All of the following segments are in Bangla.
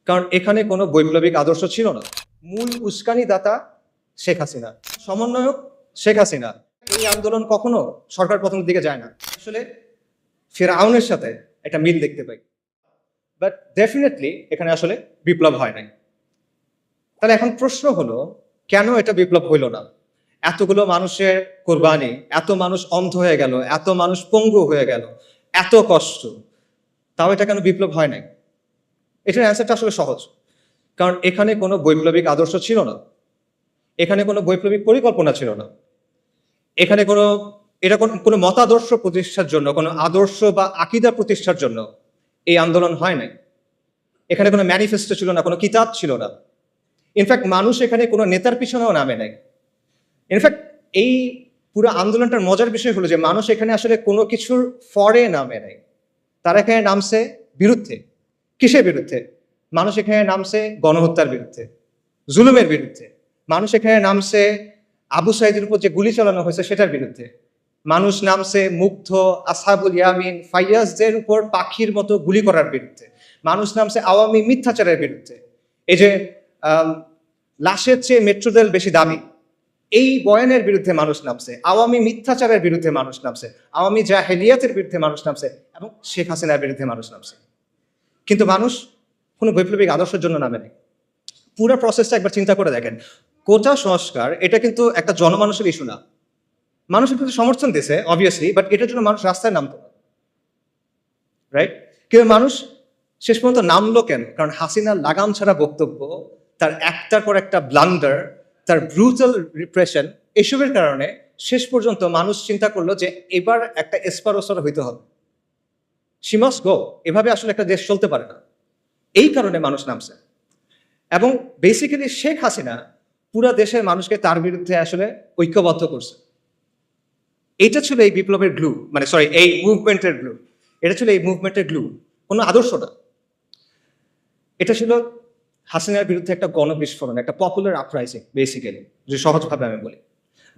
কারণ এখানে কোনো বৈপ্লবিক আদর্শ ছিল না। মূল উস্কানিদাতা শেখ হাসিনা, সমন্বয়ক শেখ হাসিনা। এই আন্দোলন কখনো সরকার পতনের দিকে যায় না। আসলে ফিরআউনের সাথে একটা মিল দেখতে পাই, বাট ডেফিনেটলি এখানে আসলে বিপ্লব হয় নাই। তাহলে এখন প্রশ্ন হলো, কেন এটা বিপ্লব হইল না? এতগুলো মানুষের কোরবানি, এত মানুষ অন্ধ হয়ে গেল, এত মানুষ পঙ্গু হয়ে গেল, এত কষ্ট, তাও এটা কেন বিপ্লব হয় নাই? এটার অ্যান্সারটা আসলে সহজ। কারণ এখানে কোনো বৈপ্লবিক আদর্শ ছিল না, এখানে কোনো বৈপ্লবিক পরিকল্পনা ছিল না, এখানে কোনো মতাদর্শ প্রতিষ্ঠার জন্য, কোনো আদর্শ বা আকিদা প্রতিষ্ঠার জন্য এই আন্দোলন হয় নাই। এখানে কোনো ম্যানিফেস্টো ছিল না, কোনো কিতাব ছিল না। ইনফ্যাক্ট মানুষ এখানে কোনো নেতার পিছনেও নামে নাই। ইনফ্যাক্ট এই পুরো আন্দোলনটার মজার বিষয় হলো যে মানুষ এখানে আসলে কোনো কিছুর ফরে নামে নাই। তারা এখানে নামছে বিরুদ্ধে। কিসের বিরুদ্ধে? মানুষ এখানে নামছে গণহত্যার বিরুদ্ধে, জুলুমের বিরুদ্ধে। মানুষ এখানে নামছে আবু সাইদের উপর যে গুলি চালানো হয়েছে সেটার বিরুদ্ধে। মানুষ নামছে মুগ্ধ, আসহাবুল ইয়ামিন, ফাইয়াজদের উপর পাখির মতো গুলি করার বিরুদ্ধে। মানুষ নামছে আওয়ামী মিথ্যাচারের বিরুদ্ধে। এই যে লাশের চেয়ে মেট্রো রেল বেশি দামি, এই বয়ানের বিরুদ্ধে মানুষ নামছে, আওয়ামী মিথ্যাচারের বিরুদ্ধে মানুষ নামছে, আওয়ামী জাহেলিয়াতের বিরুদ্ধে মানুষ নামছে, এবং শেখ হাসিনার বিরুদ্ধে মানুষ নামছে। কিন্তু মানুষ কোনো বৈপ্লবিক আদর্শের জন্য নামে নেই। পুরো প্রসেসটা একবার চিন্তা করে দেখেন। কোটা সংস্কার এটা কিন্তু একটা জনমানুষের ইস্যু না। মানুষ কিন্তু সমর্থন দিয়েছে অবভিয়াসলি, বাট এটার জন্য মানুষ রাস্তায় নামতো না, রাইট? কিন্তু মানুষ শেষ পর্যন্ত নামলো কেন? কারণ হাসিনার লাগাম ছাড়া বক্তব্য, তার একটার পর একটা ব্লান্ডার, তার ব্রুটাল রিপ্রেশন, এসবের কারণে শেষ পর্যন্ত মানুষ চিন্তা করলো যে এবার একটা এসপারোসর হইতে হবে, শি মাস্ট গো। এভাবে আসলে একটা দেশ চলতে পারে না। এই কারণে মানুষ নামছে। এবং বেসিক্যালি শেখ হাসিনা পুরা দেশের মানুষকে তার বিরুদ্ধে আসলে ঐক্যবদ্ধ করছে। এইটা ছিল এই বিপ্লবের গ্লু, মানে এই মুভমেন্টের গ্লু। এটা ছিল এই মুভমেন্টের গ্লু, কোনো আদর্শ না। এটা ছিল হাসিনার বিরুদ্ধে একটা গণবিস্ফোরণ, একটা পপুলার আপরাইজিং বেসিক্যালি, যে সহজভাবে আমি বলি।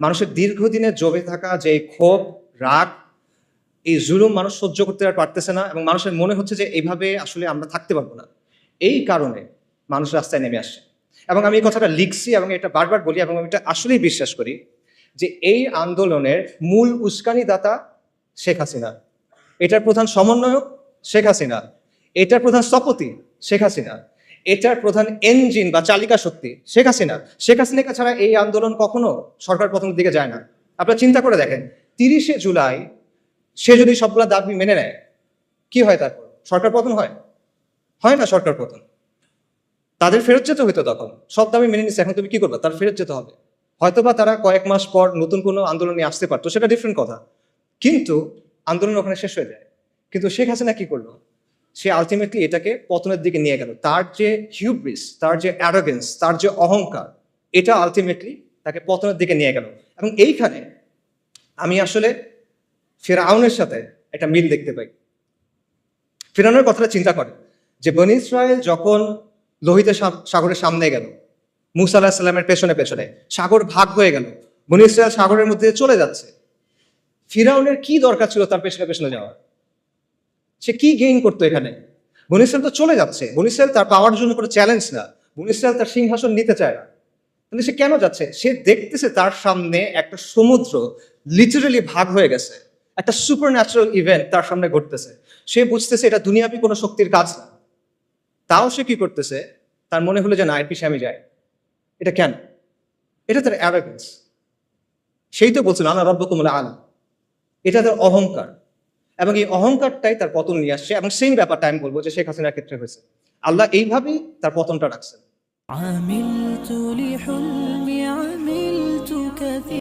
মানুষের দীর্ঘদিনে জমে থাকা যে ক্ষোভ, রাগ, এই জুলুম মানুষ সহ্য করতে আর পারতেছে না, এবং মানুষের মনে হচ্ছে যে এইভাবে আসলে আমরা থাকতে পারবো না। এই কারণে মানুষ রাস্তায় নেমে আসছে। এবং আমি এই কথাটা লিখছি এবং এটা বারবার বলি, এবং আমি এটা আসলেই বিশ্বাস করি যে এই আন্দোলনের মূল উস্কানিদাতা শেখ হাসিনা, এটার প্রধান সমন্বয়ক শেখ হাসিনা, এটার প্রধান স্থপতি শেখ হাসিনা, এটার প্রধান ইঞ্জিন বা চালিকা শক্তি শেখ হাসিনা। শেখ হাসিনাকে ছাড়া এই আন্দোলন কখনো সরকার পতনের দিকে যায় না। আপনারা চিন্তা করে দেখেন, 30শে জুলাই সে যদি সবগুলা দাবি মেনে নেয়, কি হয় তারপর? সরকার পতন হয়? হয় না সরকার পতন। তাদের ফেরত যেতে হইতো তখন। সব দাবি মেনে নিচ্ছে, এখন তুমি কি করবে? তার ফেরত যেতে হবে। হয়তোবা তারা কয়েক মাস পর নতুন কোনো আন্দোলন নিয়ে আসতে পারতো, সেটা ডিফারেন্ট কথা। কিন্তু আন্দোলন ওখানে শেষ হয়ে যায়। কিন্তু শেখ হাসিনা কি করলো? সে আলটিমেটলি এটাকে পতনের দিকে নিয়ে গেল। তার যে হিউব্রিস, তার যে অ্যারোগেন্স, তার যে অহংকার, এটা আলটিমেটলি তাকে পতনের দিকে নিয়ে গেল। এবং এইখানে আমি আসলে ফিরআউনের সাথে একটা মিল দেখতে পাই। ফিরআউনের কথাটা চিন্তা করে যে বনী ইসরায়েল যখন লোহিত সাগরের সামনে গেল, মুসা আলাহিস সাল্লামের পেছনে পেছনে, সাগর ভাগ হয়ে গেল, বনী ইসরায়েল সাগরের মধ্যে চলে যাচ্ছে। ফিরআউনের কি দরকার ছিল তার পেছনে পেছনে যাওয়ার? সে কি গেইন করতো এখানে? বনী ইসরায়েল তো চলে যাচ্ছে। বনী ইসরায়েল তার পাওয়ার জন্য কোনো চ্যালেঞ্জ না। বনী ইসরায়েল তার সিংহাসন নিতে চায় না। তাহলে সে কেন যাচ্ছে? সে দেখতেছে তার সামনে একটা সমুদ্র লিটারালি ভাগ হয়ে গেছে, একটা সুপার ন্যাচারাল ইভেন্ট তার সামনে ঘটতেছে। সে বুঝতেছে এটা দুনিয়াবি কোনো শক্তির কাজ না। তাও সে কি করতেছে? তার মনে হলো যে না, এর পিছিয়ে আমি যাই। এটা কেন? এটা তার অ্যারোগেন্স। সেই তো বলছিল আনা রাব্বুকুমুল আ'লা। এটা তার অহংকার, এবং এই অহংকারটাই তার পতন নিয়ে আসছে। এবং সেই ব্যাপারটা আমি বলবো যে শেখ হাসিনার ক্ষেত্রে হয়েছে। আল্লাহ এইভাবেই তার পতনটা রাখছেন। عملت لحلمي عملت كثير